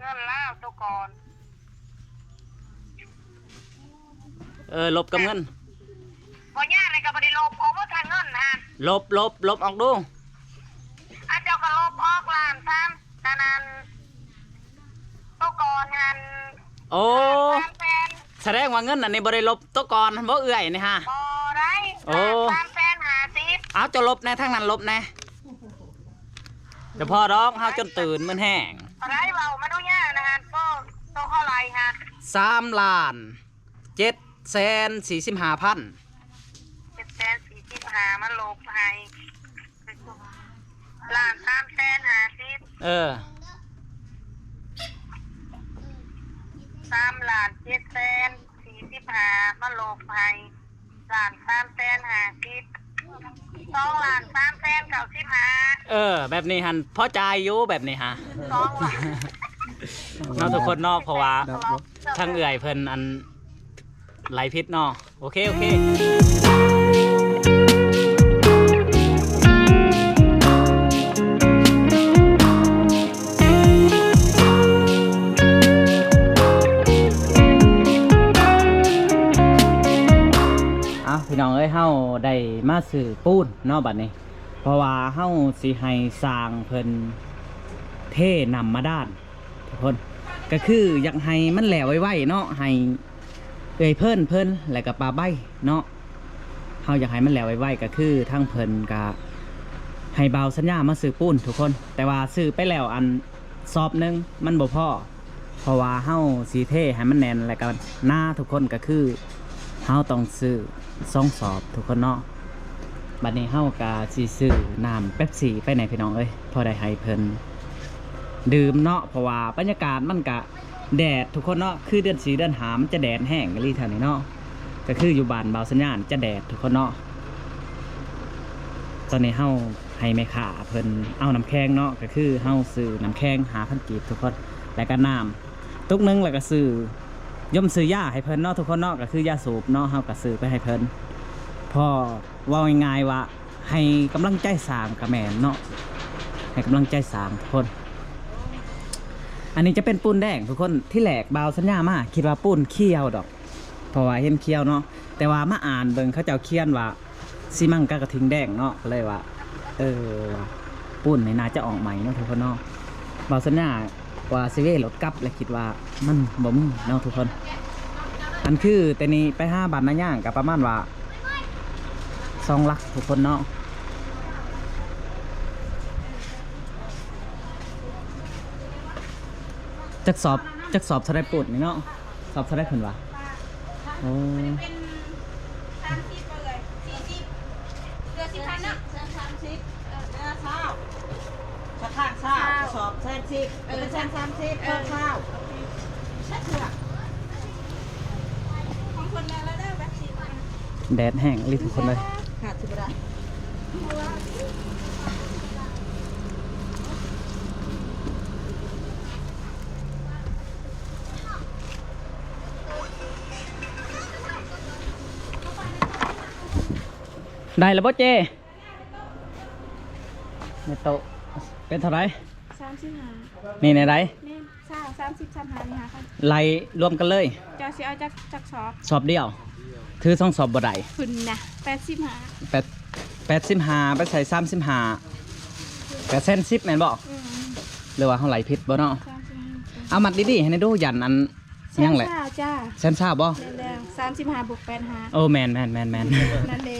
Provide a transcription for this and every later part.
งินแล้วตัวก่อนลบกับเงินพอย่าอะไรกับบริโลบออกมาทางเงินฮะลบออกดูอาเจ้าก็ลบออกล้านซ้ำแต่นั้นตัวก่อนฮันโอ้แสดงว่าเงินอันนี้บริลบตัวก่อนบ่เอื่อยนี่ฮะบ่ได้โอ้350เอาจะลบแน่ทั้งนั้นลบแน่จะพอร้องเฮาจนตื่นมันแห้งอะไรเบามาดูย่านะฮะตัวเท่าไรฮะ3,745,000 745มันลบให้ล้าน3503,745มันลบให้ล้าน350 2,395,000แบบนี้ฮันพอใจอยู่แบบนี้ฮะ2,000,000น้องทุกคนนอกเพราะว่าทั้งเอื่อยเพิ่นอันไหลพิษเนาะโอเคพี่น้องเฮาได้มาซื้อปูนเนาะบัดนี้เพราะว่าเฮาสิให้สร้างเพิ่นเทนำมาด้านทุกคนก็คืออยากให้มันแหลวไว้เนาะให้เพิ่นแล้วก็ปลาใบเนาะเฮาอยากให้มันแหลวไว้ก็คือทั้งเพิ่นก็ให้เบาสัญญามาซื้อปูนทุกคนแต่ว่าซื้อไปแล้วอันสอบนึงมันบ่พอเพราะว่าเฮาสิเทให้มันแน่นแล้วก็หน้าทุกคนก็คือเฮาต้องซื้อ2 สอบทุกคนเนาะบัดนี้เฮากะสิซื้อน้ำเป๊ปซี่ไปไหนพี่น้องพอได้ให้เพิ่นดื่มเนาะเพราะว่าบรรยากาศมันกะแดดทุกคนเนาะคือเดือน4เดือน5มันจะแดดแห้งกันลีแถวนี้เนาะก็คืออยู่บ้านเบาสัญญาณจะแดดทุกคนเนาะตอนนี้เฮาให้แม่ค้าเพิ่นเอาน้ำแข็งเนาะก็คือเฮาซื้อน้ำแข็ง5,000 กีบทุกคนแล้วก็น้ำตุกนึงแล้วก็ซื้อยาให้เพิ่นเนาะทุกคนเนาะก็คือยาสูบเนาะเฮาก็ซื้อไปให้เพิ่นพอว่าง่ายๆว่าให้กำลังใจสร้างกระแม่นเนาะให้กำลังใจสร้างทุกคนอันนี้จะเป็นปูนแดงทุกคนที่แหลกเบาสัญญามาคิดว่าปูนเขียวดอกเพราะว่าเห็นเขียวเนาะแต่ว่ามาอ่านเบิ่งเขาเจ้าเขียนว่าซีมังกะกระทิงแดงเนาะเลยว่าปูนในน่าจะออกใหม่เนาะทุกคนเนาะเบาสัญญาว่าซีเวรถกลับและคิดว่ามันบ่มีเนาะทุกคนอันคือแต่นี้ไป5 บาทนะย่างกับประมาณว่า2 ลักทุกคนเนาะจักสอบเท่าไรปุ่นนี่เนาะสอบเท่าไรเพิ่นวะโอ้สอบ130130ข้าวของคนแล้วได้แบบ10แดดแห้งรีบทุกคนเลยขาดสิบได้ได้แล้วบ่เจในโต๊ะเป็นเท่าไร35นี่ในไรนี่30 35นี่ค่ะไล่รวมกันเลยจะสิเอาจากสอบเดียวถือ2 สอบบ่ได้คุณนะ85ไปใส่35ก็10แม่นบ่หรือว่าเฮาไหลผิดบ่เนาะเอามัดดีๆให้ดูยันอันยังแหละจ้าแซนซ่าบ่35 บวก 85โอ้แม่นนั่นเด้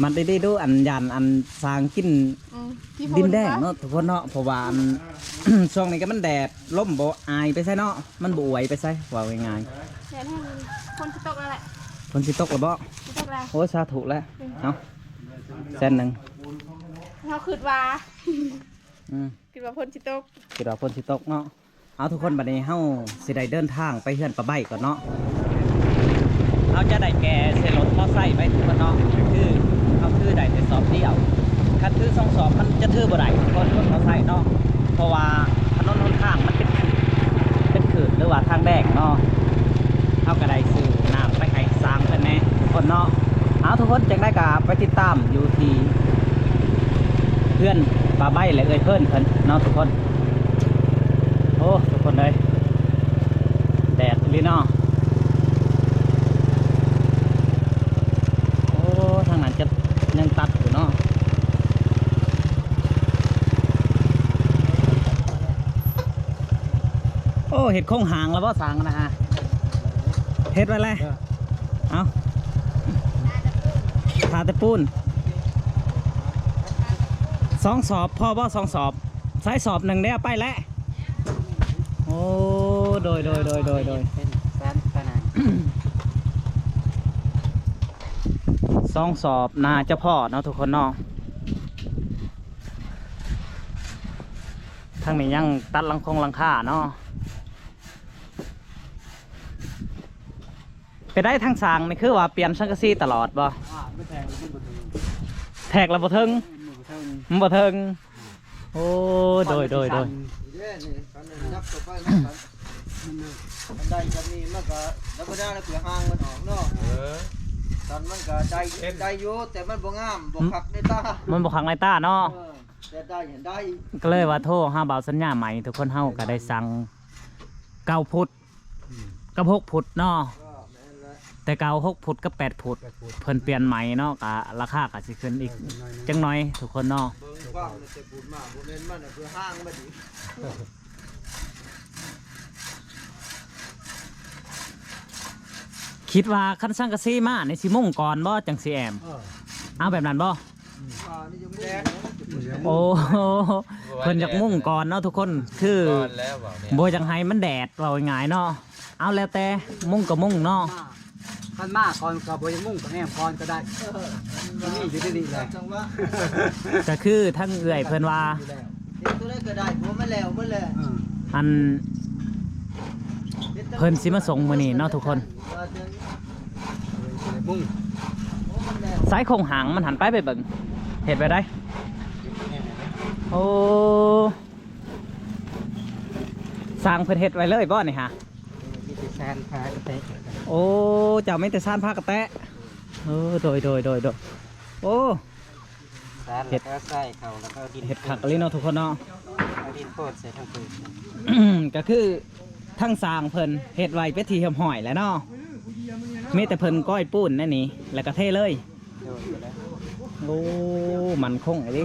มัดดีๆดูอันยันอันสร้างกินดินแดงเนาะทุกคนเนาะเพราะว่าช่วงนี้ก็มันแดดล่มบ่อายไปใส่เนาะมันบ่อวยไปใส่ว่าง่ายๆแดดให้คนสิตกแล้วแหละคนสิตกแล้วบ่ตกแล้วโอ้สาธุแล้วเนาะเส้นนึงเฮาคิดว่าคิดว่าคนสิตกเนาะเอาทุกคนบัดนี้เฮาสิได้เดินทางไปเฮือนปะใบก่อนเนาะเราจะได้แก่เสรถมอไซค์ไปทุกคนเนาะคือเอาถือได้แต่สอบเดียวคันถือ2 สอบมันจะถือบ่ได้คนรถมอไซค์เนาะเพราะว่าถนนหนทางมันเป็นขืดหรือว่าทางแดงเนาะเฮาก็ได้ซื้อน้ำไปให้สร้างเพิ่นแน่ทุกคนเนาะเอาทุกคนจังได้ก็ไปติดตามอยู่ที่เพื่อนปะใบและเพิ่นเนาะทุกคนไป โอ้ทุกคนเลยแดดลิเนาะโอ้ทางนั้นจะยังตัดอยู่เนาะโอ้เห็ดโค้งหางแล้วบ่สั่งนะฮะเห็ดไว้เลยเอาทาแต่ปูน2 สอบพอบ่2 สอบใช้สอบ1ได้ไปแล้วโอ้โดยเป็นแฟนขนาด 2 สอบน่าจะพอเนาะทุกคนเนาะทางนี้ยังตัดหลังคาเนาะไปได้ทางสางนี่คือว่าเปลี่ยนสังกะสีตลอดบ่ ไม่แพงเลยมันบ่ถึง แทกแล้วบ่ถึง มันบ่ถึงมันบ่ถึงโอ้โดย เด้นี่กันนับต่อไปมันกันได้กันนี่มันก็แล้วก็ได้แล้วเปลือกหางมันออกเนาะตอนมันก็ได้อยู่แต่มันบ่งามบ่คักในตา มันบ่ขังในตาเนาะ แต่ได้เห็นได้ ก็เลยว่าโทรหาบ่าวสัญญาใหม่ทุกคนเฮาก็ได้สั่ง9 ฟุตกับ6 ฟุตเนาะ ก็แม่นแล้ว แต่เก่า6 ฟุตกับ8 ฟุตเพิ่นเปลี่ยนใหม่เนาะก็ราคาก็สิขึ้นอีกจังน้อยทุกคนเนาะ เบิ่งกว้างมันจะปูดมากบ่แม่นมันเพื่อห้างมันดิ คิดว่าคันสังกะสีมาในสิมุ่งก่อนบ่จังสิแอมเอาแบบนั้นบ่ นี่ยังแดง โอ้โหเพิ่นอยากมุ่งก่อนเนาะทุกคนคือ ก่อนแล้วบอกเนี่ย บ่จังให้มันแดดว่าง่ายๆเนาะเอาแล้วแต่มุ่งก็มุ่งเนาะ ขันมากก่อนกับบริมุ่งกับแอมก่อนก็ได้นี่อยู่ที่นี่แหละ จังว่า ก็คือทั้งเอื้อยเพิ่นว่า เฮ็ดตัวได้ก็ได้เพราะมันแล้วมันแหละ อันเพิ่นสิมาส่งมื้อนี้เนาะทุกคน ว่าจัง มุ่ง โอ้มันแล้ว สายโครงหางมันหันไปเบิ่งเฮ็ดไว้ได้โอ้สร้างเพิ่นเฮ็ดไว้เลยบ่นี่ฮะ มีแต่แซนพากระเตะ โอ้เจ้าไม่แต่ซ่านผ้ากระแตะโดยโอ้ สารแล้วก็ใส่เขาแล้วก็ดิน เห็ดขักอะไรเนาะทุกคนเนาะ เอาดินโพดใส่ทั้งคืน ก็คือทั้งสร้างเพิ่นเห็ดไว้เป็นทีเหี่ยมห่อยแหล้วเนาะมีแต่เพิ่นก้อยปูนนั่นนี่แล้วก็เทเลย โดยไปแล้ว โอ้มันคงอะไร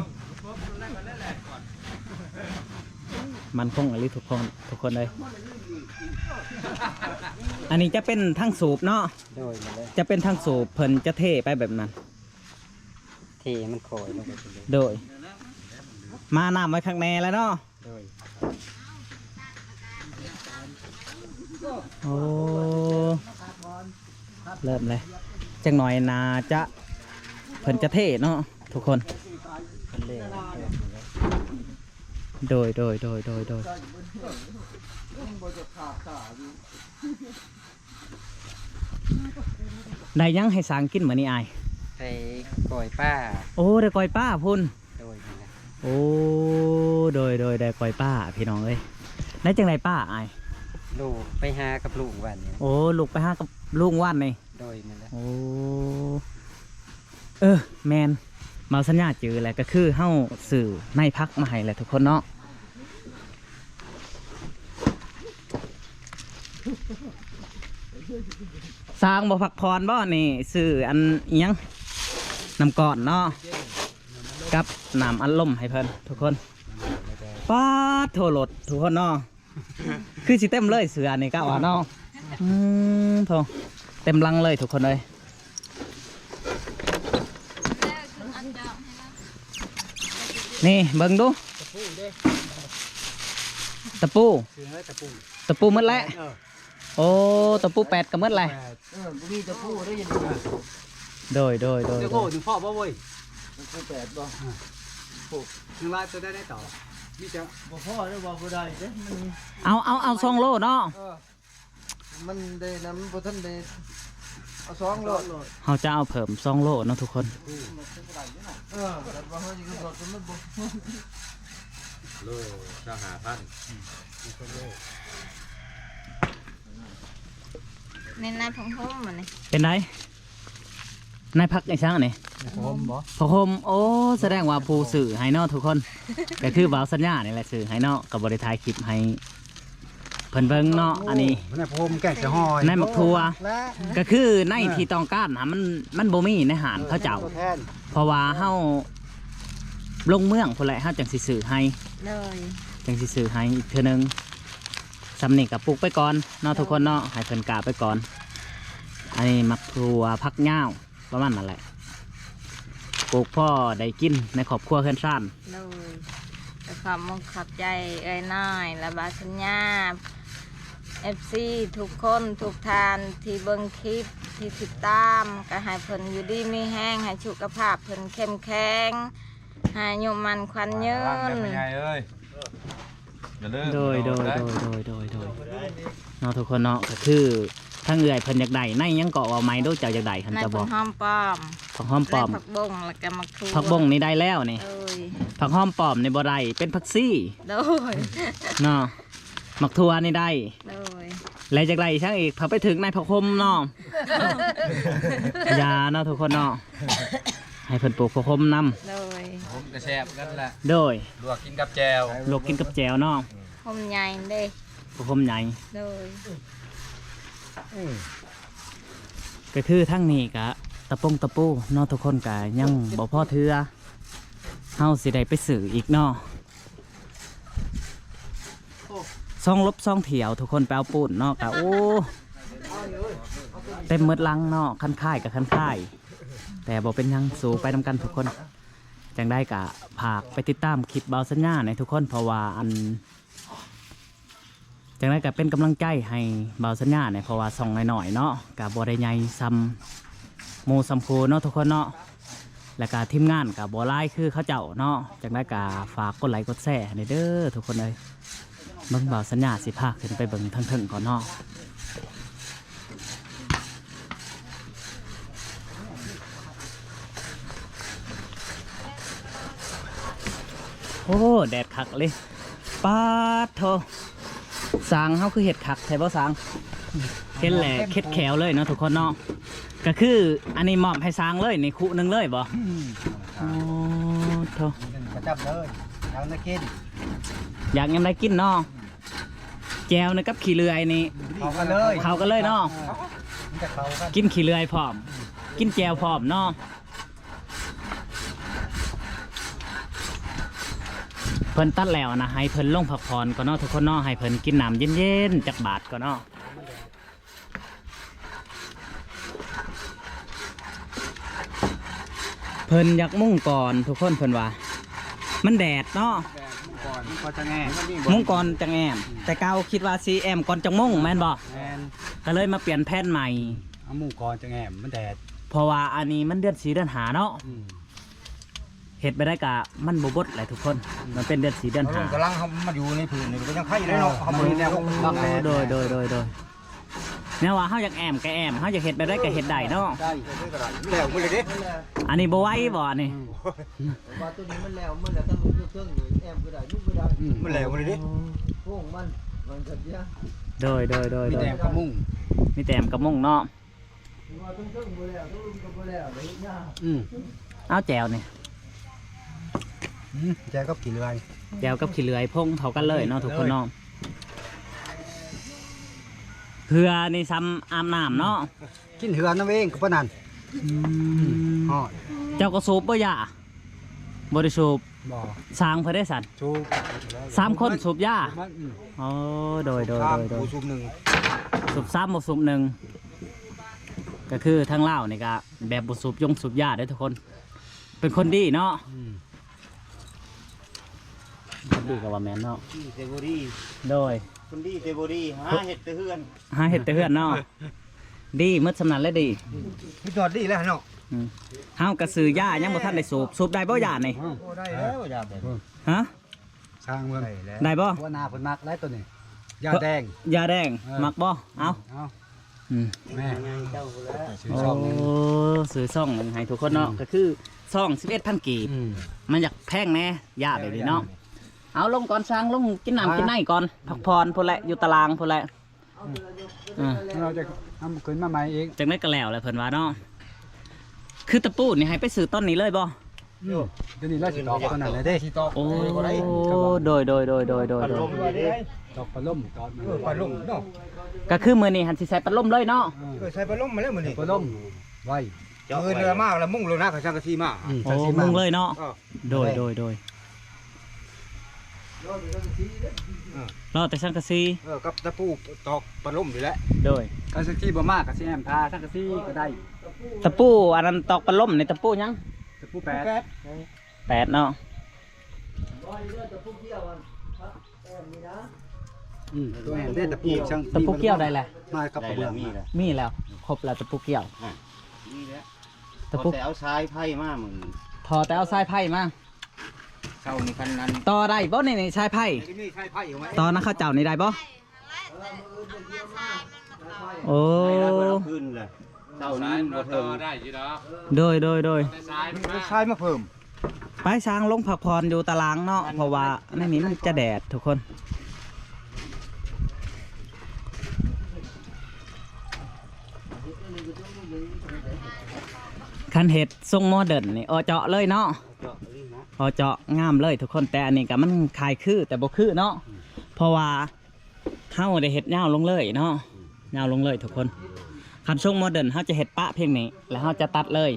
มันคงอะไรทุกคนเลยอันนี้จะเป็นทั้งสูบเนาะ โดยไปแล้ว จะเป็นทั้งสูบเพิ่นจะเทไปแบบนั้น เทมันโขยลงไปเลย โดย มาน้ำไว้ข้างในแล้วเนาะ โดย โอ้เริ่มเลยจังหน่อยนาจะเพิ่นจะเทเนาะทุกคน มันเละ โดยได้ยังให้สางกินเหมือนนี่อาย ไปปล่อยป้า โอ้ได้ก้อยป้าพุ่น โดยไปแล้ว โอ้โดยได้ก้อยป้าพี่น้องเอ้ยได้จังไรป้าอาย ลูกไปหากับลูกวันนี้ โอ้ลูกไปหากับลุงว่านนี่ โดยมาแล้ว โอ้แมนมาสัญญาจือแหละก็คือเฮ้าสื่อในพักมาให้แหละทุกคนเนาะสร้างบ่พักพรบ่นี่สื่ออันอิหยังนำก่อนเนาะกับน้ำอันล่มให้เพิ่นทุกคนป้าดโทรรถทุกคนเนาะคือสิเต็มเลยเสือนี่ก็ว่าเนาะโทเต็มลังเลยทุกคนเลยนี่เบิ่งดูตะปู คือเฮ้ยตะปู ตะปูหมดแล้วโอ้ตะปู8ก็หมดแล้ว มีตะปูได้ยิน โดย เดี๋ยวโก้ถึงพ่อบ่เว้ย ตะปูแปดบ่ ถึงลายตัวได้ต่อมีจะ บ่พ่อได้บ่ผู้ใดเด้มัน เอาซองโลเนาะ มันได้นำบ่ทันได้เอาสองโลด เขาจะเอาเพิ่มซองโลเนาะทุกคน แต่ว่าเฮาสิกินสดมันบ่ โลเจ้าหาพัน ในนายของผมมันนี่ เป็นไรนายพักในช่างนี่ ผมบ่ พอคมโอ้แสดงว่าผู้สื่อให้เนาะทุกคน ก็คือบ่าวสัญญานี่แหละสื่อให้เนาะกับบริทายคลิปให้ พิ่นเบิ่งเนาะอันนี้ มันพมแกงจะหอย ในหมักทัว และ ก็คือในที่ต้องการหามันบ่มีในหารเขาเจ้า ตัวแทน เพราะว่าเฮาลงเมืองพุ่นแหละเฮาจังสิซื้อให้ เลย จังสิซื้อให้อีกเทื่อนึงสำนี่กับปลูกไปก่อนเนาะทุกคนเนาะให้เพิ่นกาไปก่อนอันนี้มักถั่วผักหญ้าวประมาณนั่นแหละปลูกพ่อได้กินในครอบครัวเพื่อนซ่าน เลยแต่ความมุ่งขับใจเอ้ยน้อยและบาสัญญาFC ทุกคนทุกทานที่เบิ่งคลิปที่ติดตามก็ให้เพิ่นอยู่ดีมีแห้งให้สุขภาพเพิ่นเข้มแข็งให้อายุมันขวัญยืน เป็นไงเอ้ยอย่าลืม โดยเนาะทุกคนเนาะก็คือถ้าเอื่อยเพิ่นอยากได้ในยังเกาะเอาไม้ดูเจ้าอยากได้คัน ใน จะบ ผั อก กหอมป้อม ผักหอมปลอม และผักบงแล้วก็มะกรูด ผักบงนี่ได้แล้วนี่ เอ้ย ผักหอมปลอมในบ่ได้เป็นผักซี่ โดย เนาะมักถั่วนี่ได้ โดย แล้วจากไรช่างอีกพอไปถึงในผักคมเนาะ อยาเนาะทุกคนเนาะให้เพิ่นปลูกผักคมน โดย ผมกระแซ่บกันแหละ ำโดย ลวกกินกับแจว ลวกกินกับแจวเนาะ หอมใหญ่เด้ ผักคมใหญ่ โดย ก็คือทั้งนี้กะตะปูเนาะทุกคนกะยังบ่พอเทื่อเฮาสิได้ไปสื่ออีกเนาะซ่องลบซ่องเถียวทุกคนไปเอาปูนเนาะกะโอ้เต็มหมดลังเนาะคันค่ายกับคันค่าย แต่บ่เป็นหยังสู้ไปนำกันทุกคนจังได้กะผากไปติดตามคลิปเบาสัญญาในทุกคนเพราะว่าอันจังได้กะเป็นกำลังใจให้เบาสัญญาเนี่ยเพราะว่าส่องหน่อยๆเนาะกะบ่ได้ใหญ่ซ้ำโมซ้ำโคเนาะทุกคนเนาะแล้วก็ทีมงานกะบ่หลายคือเขาเจ้าเนาะจังได้กะฝากกดไลค์กดแชร์ให้เด้อทุกคนเลยเบิ่งเบาสัญญาสิพาขึ้นไปเบิ่งทั้งถึงก่อนเนาะโอ้แดดคักเลยปาดโถสางเขาคือเห็ดคักใช่ป่ะสางเห็ดแหล่เห็ดแขวเลยเนาะทุกคนเนาะก็คืออันนี้มอบให้สางเลยในคู่หนึงเลยบ่โอ้โถ ประจับเลยทางนักกิน อยากยังได้กินเนาะแจวนะกับขี้เลื่อยนี่ เขากันเลย เข้ากันเลยเนาะ มันจะเข้ากัน กินขี้เลื่อยพร้อม กินแจวพร้อมเนาะเพิ่นตัดแล้วนะให้เพิ่นลงพักผ่อนก่อนเนาะทุกคนเนาะให้เพิ่นกินน้ำเย็นๆจากบาทก่อนเนาะเพิ่นอยากมุ่งก่อนทุกคนเพิ่นว่า มันแดดเนาะ ก่อนมันก็จะแง่ มุ่งก่อนจังแอมแต่เก่าคิดว่าซีแอมก่อนจังมุ่งแม่นบ่ แมน ก็เลยมาเปลี่ยนแผนใหม่ เอาหมูก่อนจะแง่มันแดด เพราะว่าอันนี้มันเดือนสีเดือนหาเนาะเห็ดไปได้กะมันบบดหลายทุกคนมันเป็นเดือนสีเดือนหา กำลังเขามาอยู่ในผืนนี่ก็ยังไข่อยู่เลยเนาะเขามือแนว โดยเนี่ยว่าเขาอยากแอมแกแอมเขาอยากเห็ดไปได้กะเห็ดได้เนาะ ได้ แล้วมือเลยดิ อันนี้บ่ไหว้บ่อันนี้ ว่าตัวนี้มันแล้วมือแล้วตั้งมือเครื่องอยู่แอมก็ได้ยุบก็ได้มันแล้วมือเลยดิโป่งมันจะเยอะ โดย มีแต่กระมุง มีแต่แอมกับมุ่งเนาะ ว่าต้องเครื่องมือแล้วต้องลุมก็แล้วเลยนะ เอาแจวนี่ แจก็กี่เรือน แจวกับขี้เลื่อยพงเท่ากันเลยเนาะทุกคนเนาะเพื่อนี่ซ้ำอาบน้ำเนาะ กินเหือนน้ำเองกับปนันห่อ เจ้าก็สูบบ่ยาบ่ได้สูบ บ่อ สร้างเพื่อได้สัน ชู 3 คนสูบยา มัน อ๋อโดย ผู้ชุมหนึ่ง สูบ3บ่สูบ1ก็คือทั้งเล่าวนี่ก็แบบบ่สูบสูบยาเด้อทุกคน เป็นคนดีเนาะคนดีก็ว่าแม่นเนาะ เซโบรี โดย คนดีเซโบรีหาเห็ดเฮือน หาเฮ็ดแต่เฮือนเนาะดีหมดสำนันเลยดี พี่จอดดีแล้วเนาะ เฮาก็ซื้อยายังบ่ทันได้สูบได้บ่ยานี่ ได้แล้วอย่าแบบ ฮะ ช่างเมือง ได้บ่ หัวนาผลมักไรตัวนี้ยาแดง ยาแดงมักบ่เอา เอา อืม แม่ เจ้าแล้ว ชื่อ โอ้ ชอบ ซื้อซ่องหนึงให้ทุกคนเนาะก็คือซ่อง 11,000 กีบมันอยากแพงแน่ยาแบบนี้เนาะเอาลงก่อนสร้างลงกินน้ำกินในก่อนพักผ่อนพุ่นแหละอยู่ตารางพุ่นแหละเราจะทำขึ้นมาใหม่เอง จังได้ก็แล้วแหละเพิ่นว่าเนาะคือตะปูนี่ให้ไปซื้อต้นนี้เลยบ่ เดี๋ยวนี้เราสิตอกขนาดไหนเด้ โอ้โดย ตอกปลาล่มตอกมัน ปลาลุ่มเนาะ ก็คือมื้อนี้หันสิใส่ปัดลมเลยเนาะ ใส่ปลาลุ่มมาแล้วมื้อนี้ ปลาล่มไว้ เรือมากแล้วมุ่งลงนะเขาช่างกะทิมาก โอ้มุ่งเลยเนาะโดยรอแต่สังกะสี กับตะปูตอกปลาลุ่มอยู่แล้ว โดย กันสักที่บ่มากก็สิแอมทาสักกะซี่ก็ได้ ตะปูอันนั้นตอกปัดลมในตะปูหยัง ตะปูแปด 8เนาะ ตัวแอมได้ตะปูช่าง ตะปูเกี่ยวได้แหละ มากับกระเบื้อง มีแล้วครบแล้วตะปูเกี่ยว นี่แหละ ตะปู แต่เอาทรายไผ่มามึง ทอแต่เอาสายไผ่มา เช่านี่คันนั้น ต่อได้บ่ในสายไผ่ นี่ใช่ไผ่อยู่ไหม ต่อนะข้าวเจ้านี่ได้บ่โอ้ เอาขึ้นเลยเช่านี้บ่เทิงได้อยู่ดอก โดย ใช่มาเพิ่ม ไปช้างลงผักพรอยู่ตารางเนาะเพราะว่าในนี้มันจะแดดทุกคนคันเห็ดทรงโมเดิร์นนี่อเจาะเลยเนาะอเจาะงามเลยทุกคนแต่อันนี้ก็มันคลายคือแต่บ่คือเนาะเพราะว่าเฮาได้เห็ดยาวลงเลยเนาะยาวลงเลยทุกคนคันทรงโมเดิร์นเฮาจะเห็ดปะเพียงนี้แล้วเฮาจะตัดเลย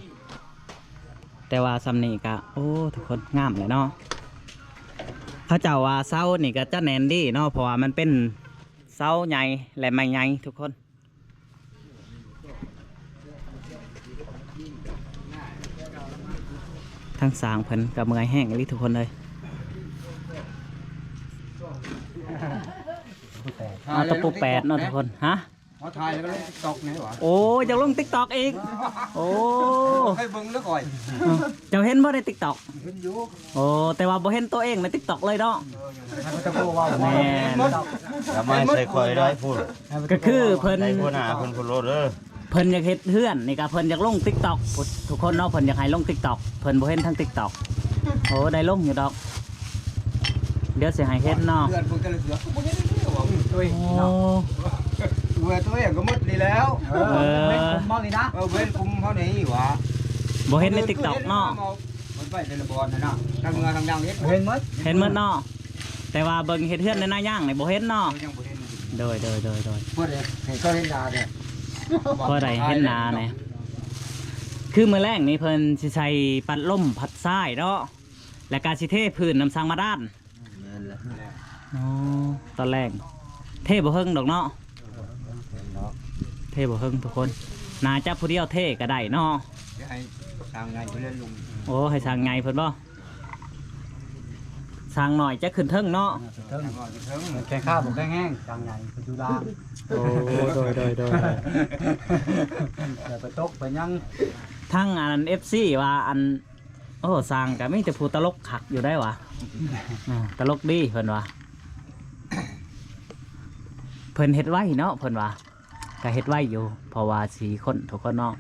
แต่ว่าซัมนี่ก็โอ้ทุกคนงามเลยเนาะเขาเจ้าว่าเสานี่ก็จะแน่นดีเนาะเพราะว่ามันเป็นเสาใหญ่และไม้ใหญ่ทุกคนทั้งสางเพิ่นกับเมื่อยแห้งลิทุกคนเลยเอาตะปู8เนาะทุกคนฮะ เขาถ่ายแล้วก็ลงตอกนี่หว่า โอ้จะลงติ๊กตอกอีกโอ้ ให้เบิ่งแล้วก่อย เจ้าเห็นบ่ในติ๊กตอก เห็นอยู่ โอ้แต่ว่าบ่เห็นตัวเองในติ๊กตอกเลยเนาะ ตะปูว่า แม่น ทำไมใส่คอยได้พูด ก็คือเพิ่น ใส่คนหาคนคนโลดเด้อ เพิ่นอยากเฮ็ดเฮือนนี่ก็เพิ่นอยากลง TikTok ทุกคนเนาะเพิ่นอยากให้ลง TikTok เพิ่นบ่เห็นทั้ง TikTok โอ้ได้ลงอยู่ดอกเดี๋ยวสิให้เฮ็ดเนาะ เดือนพวกกันเลยเสือพวกนี้ได้ว่าตัว โอ้ ตัวเองก็หมดนี่แล้ว เป็นผมมองนี่นะ เว้นคุมเขานี่หว่า บ่เห็นใน TikTok เนาะ มันไปในระบอนนะเนาะทางเงือทางยางเฮ็ด เห็นมั้ย เห็นหมดเนาะแต่ว่าเบิ่งเฮ็ดเฮือนในหน้าย่างนี่บ่เห็นเนาะ ยังบ่เห็น โดย พวกเด็กเห็นก็เห็นดาเนี่ย พอได้เห็นหน้าแน่คือมื้อแรกนี่เพิ่นสิใช้ปัดลมพัดทรายเนาะและก็สิเทพื้นน้ำสังมาด้านอ๋อตอนแรกเทบ่เฮิงดอกเนาะเทบ่เฮิงทุกคนน่าจะผู้เดียวเทก็ได้เนาะ ให้ทางไงไปเล่นลุง โอ้ให้สั่งไงเพิ่นบ่สั่งหน่อยจะขึ้นเทิงเนาะ เทิงแข่งข้าวผมแข่งแห้งจังไงคุณดูดา โอ้โดยเดี๋ยวไปตกไปยัง ทั้งอัน FC ว่าอันโอ้สั่งก็มีแต่ผู้ตลกขักอยู่ได้วะตลกดีเพิ่นว่าเพิ่นเฮ็ดไว้เนาะเพิ่นว่าก็เฮ็ดไว้อยู่เพราะว่า4คนทุกคนเนาะ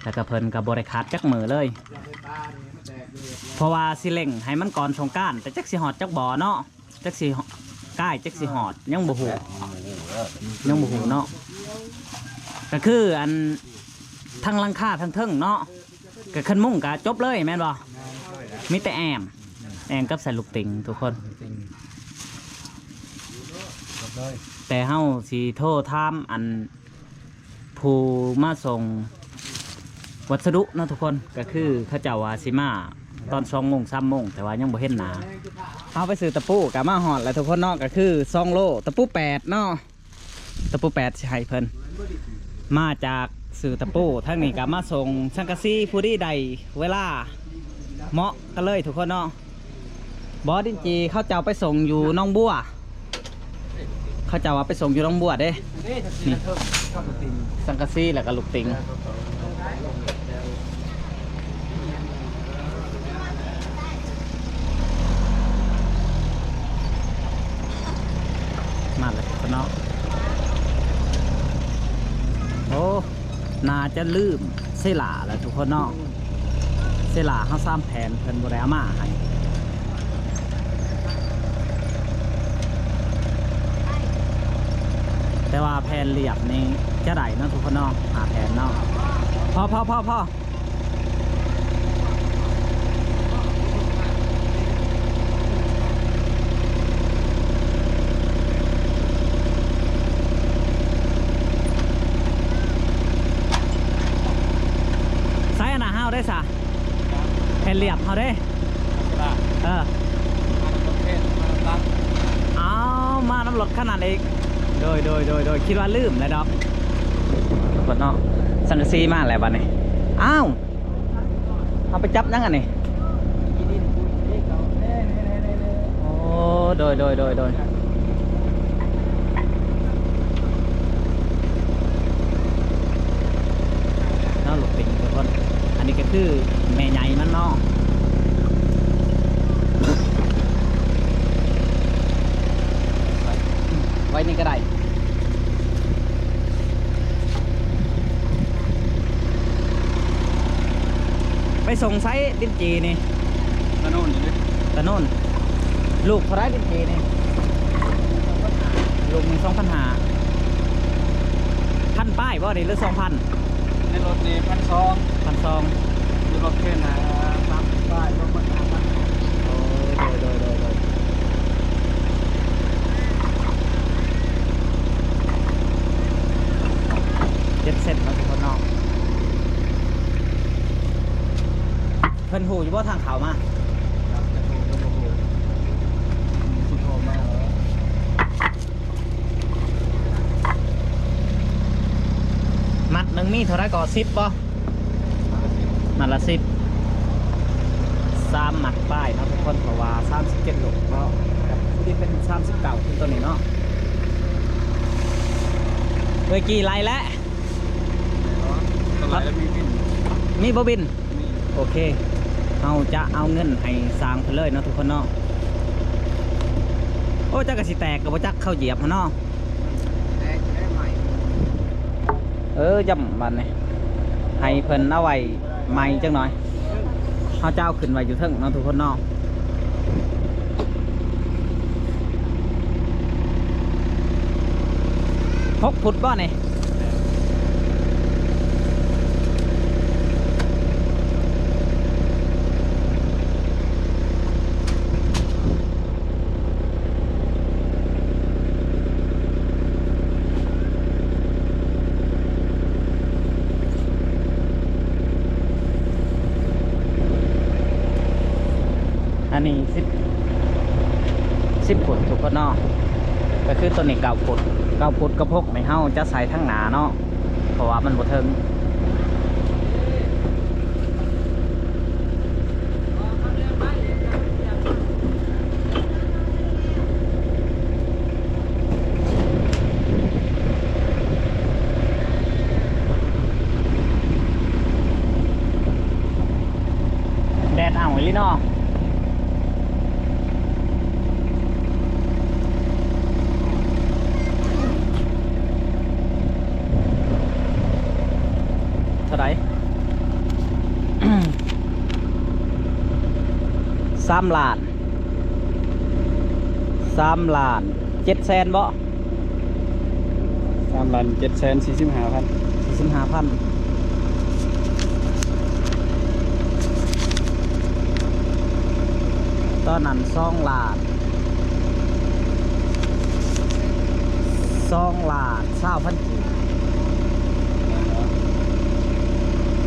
แล้วก็เพิ่นก็บ่ได้ขาดจักมือเลย เพราะว่าสิเล่งให้มันก่อนสงกรานต์แต่จักสิฮอดจักบ่เนาะจักสิใกล้จักสิฮอดยังบ่ฮู้เนาะก็คืออันทั้งหลังคาทั้งเทิงเนาะก็ขึ้นมุ้งก็จบเลยแม่นบ่มีแต่แอมกับใส่ลูกติ่งทุกคนแต่เฮาสิโทรถามอันผู้มาส่งวัสดุเนาะทุกคนก็คือเขาเจ้าว่าสิมาตอน2 โมง 3 โมงแต่ว่ายังบ่เห็นหน้าเอาไปซื้อตะปูกับมาหอดแล้วทุกคนเนาะก็คือ2 โลตะปู8เนาะตะปู8สิให้เพิ่นมาจากซื้อตะปูทั้งนี้ก็มาส่งสังกะสีผู้ดีใดเวลาเหมาะกันเลยทุกคนเนาะบอสดินจีเขาเจ้าไปส่งอยู่หนองบัวเขาเจ้าว่าไปส่งอยู่หนองบัวเด้นี่สังกะสีแล้วก็ลูกติงมาเลยทุกคนเนาะโอ้น่าจะลืมเสลาแล้วทุกคนเนาะเสลาเขาซ้ำแผนเพิ่นบ่ได้เอามาให้แต่ว่าแผนเรียบนี่จะได้เนาะทุกคนเนาะหาแผนเนาะพอ เขาเด้เออเอามาน้ำรถขนาดเองโดยคิดว่าลืมแล้วดอกคนเนาะสังกะสีมาอะไรบ้านี่อ้าวเอาไปจับนั่งอันนี้โอ้โดยน่าหลบติ่งทุกคนอันนี้ก็คือแม่ใหญ่มันเนาะไว้นี่ก็ได้ไปส่งไซส์ดินจีนี่ตะโน่นลูกเท่าไรดินจีนี่ลูก1,250พันป้ายบ่นี่หรือ2,000ในรถนี่1,200 อยู่รถเข็นนะ3ป้ายรถมัน5,000 โอ้โดยเจ็ดเซนมาทุกคนเนาะเพิ่นหูอยู่ว่าทางเขามามัดหนึ่งมีเท่าไรก่อ10ป่ะมัดละ10 3หมัดป้ายเนาะทุกคนเพราะว่า37โลเนาะกับผู้ที่เป็น39ขึ้นตัวนี้เนาะเมื่อกี้ไล่แล้วมีบ่บินโอเคเราจะเอาเงินให้สร้างเพิ่นเลยเนาะทุกคนเนาะโอ้จักกะสิแตกกับบ่จักเข้าเหยียบเนาะย่ำบันนี่ให้เพิ่นเอาไว้ใหม่จังหน่อยเขาเจ้าขึ้นไว้อยู่เทิงเนาะทุกคนเนาะ6 ฟุตบ่นี่อันนี้10 ฟุตทุกคนเนาะก็คือตัวนี้9 ฟุตกระพกในเฮาจะใส่ทั้งหนาเนาะเพราะว่ามันบ่เทิงแดดเอาอีหลีเนาะเท่าไหร่ 3 ล้าน7 แสนบ่3,745,000 45,000ตอนนั้น2 ล้าน20,000กีบ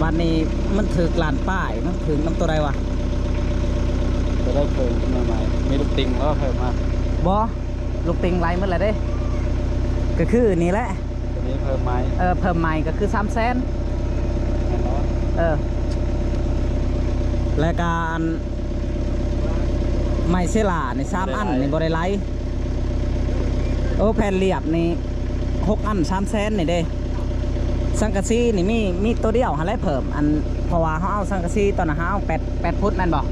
วันนี้มันถึกล้านป้ายมันถึงน้ำตัวใดวะ จะได้เพิ่มขึ้นมาใหม่มีลูกติงแล้วเพิ่มมา บอลูกติงไรมันอะไรเด้ก็คือนี่แหละ ตัวนี้เพิ่มไม้ เพิ่มใหม่ก็คือ3 แสน แน่นอน และการไม้เสลาใน3 อันในบริไลแผ่นเรียบนี่6 อัน3 แสนนี่เด้สังกะสีนี่มีตัวเดียวหาไรเพิ่มอันเพราะว่าเขาเอาสังกะสีตอนนั้นเขาเอา8 ฟุตแม่นบอก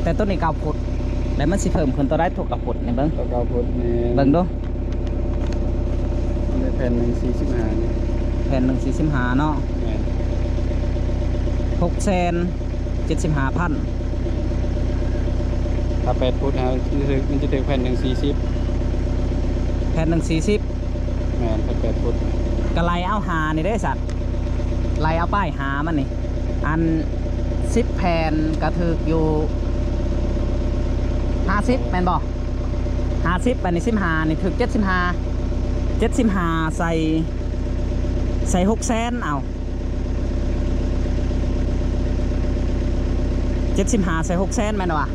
แต่ตัวนี้9 ฟุตแล้วมันสิเพิ่มขึ้นตัวได้ถูก9 ฟุตนี่เบิ้ง ตัวเก่าพุทธนี่ เบิ้งดู ในแผ่น145นี่ แผ่น145เนาะ แม่น 6,75,000 ถ้า8 ฟุตมันจะถึงแผ่น140 แผ่น140 แม่นแผ่น8 ฟุต ก็ไล่เอาหานี่ได้สัตว์ไล่เอาป้ายหามันนี่อัน10 แผ่นก็ถึกอยู่50แม่นบ่50อันนี้15นี่ถึก75ใส่6 แสนเอา 75ใส่6แสนแม่นวะ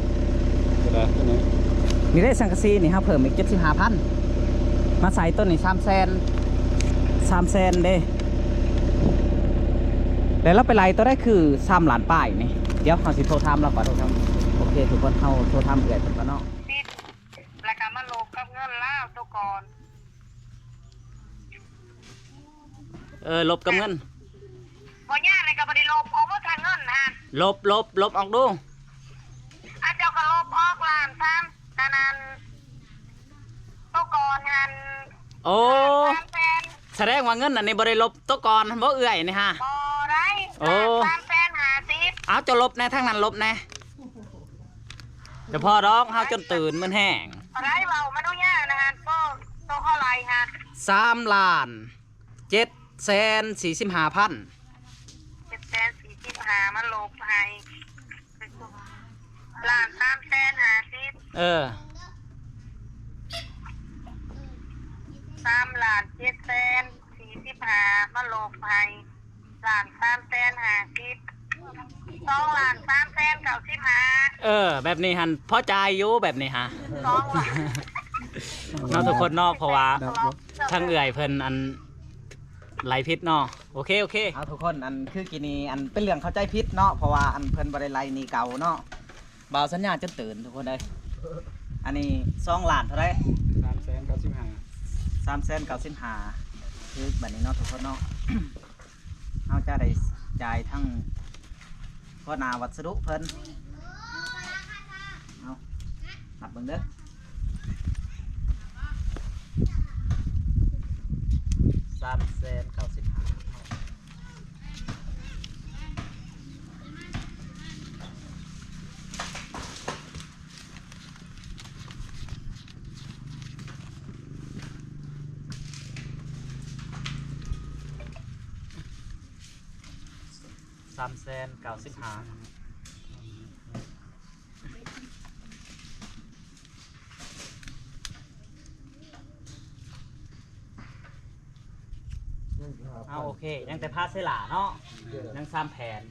ก็ได้ตัวนี้ นี่ได้สังกะสีนี่เฮาเพิ่มอีก75,000มาใส่ต้นนี่3แสนเด้แล้วเราไปไล่ตัวได้คือ3ล้านป้ายนี่เดี๋ยวเฮาสิโทรถามเราก่อนโอเคทุกคนเฮาโทรถามเอื้อยเพิ่นก่อนเนาะ ติดแล้วก็มาลบกับเงินล่าวตัวก่อน ลบกับเงิน บ่ยากเลยก็บ่ได้ลบออกบ่ทางเงินฮะ ลบออกดู อาเจ้าก็ลบออกล้านซ้ำแต่นั้นตัวก่อนหัน โอ้ 3แสน แสดงว่าเงินอันนี้บ่ได้ลบตัวก่อนบ่เอื้อยนี่ฮะ บ่ได้ โอ้ 3แสน50 เอาจะลบแน่ทั้งนั้นลบแน่จะพอดอกเฮาจนตื่นมันแห้ง อะไรเว้ามาดูยากนะฮะตัวเท่าไหร่ฮะ 3ล้าน745,000 745มันลบให้ล้าน3แสน50 3ล้าน7แสน45มันลบให้ล้าน3แสน50 2ล้าน3แสน95แบบนี้หันพอใจอยู่แบบนี้ฮะ 2ล้าน เนาะทุกคนเนาะเพราะว่าทั้งเอื่อยเพิ่นอันไหลพิษเนาะโอเคเอาทุกคนอันคือกินนี่อันเป็นเรื่องเข้าใจพิษเนาะเพราะว่าอันเพิ่นบ่ได้ไล่นี่เก่าเนาะบ่าวสัญญาจนตื่นทุกคนเลยอันนี้2ล้านเท่าไหร่ 395 395,000คือแบบนี้เนาะทุกคนเนาะ เฮาจะได้จ่ายทั้งพ่อนาวัสดุเพิ่นเอานับเบิ่งเด้อ395,000เอาโอเคยังแต่พาเสลาเนาะยัง3แผน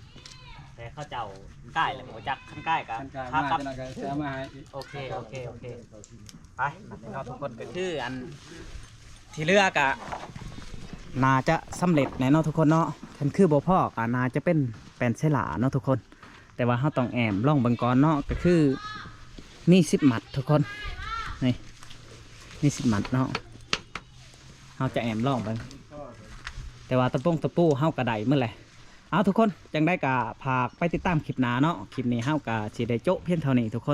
แต่เขาเจ้าใกล้แล้วบ่จักขั้นใกล้กัน ท่านกาย พา มา กับ จะนำกันจะมาให้อีก โอเคไปมาเนาะทุกคนก็คืออันที่เลือกอะน่าจะสำเร็จแน่เนาะทุกคนเนาะคันคือบ่พอก็น่าจะเป็นแป้นเสลาเนาะทุกคน แต่ว่าเราต้องแอมล่องเบังกรเนาะก็คือนี่10 หมัดทุกคนนี่10 หมัดเนาะเราจะแอมล่องเบังแต่ว่าตะปูเฮากระไดเมื่อไหร่เอาทุกคนจังได้กะพากไปติดตามคลิปหน้าเนาะคลิปนี้เฮากะสิได้โจ๊ะเพียงเท่านี้ทุกคน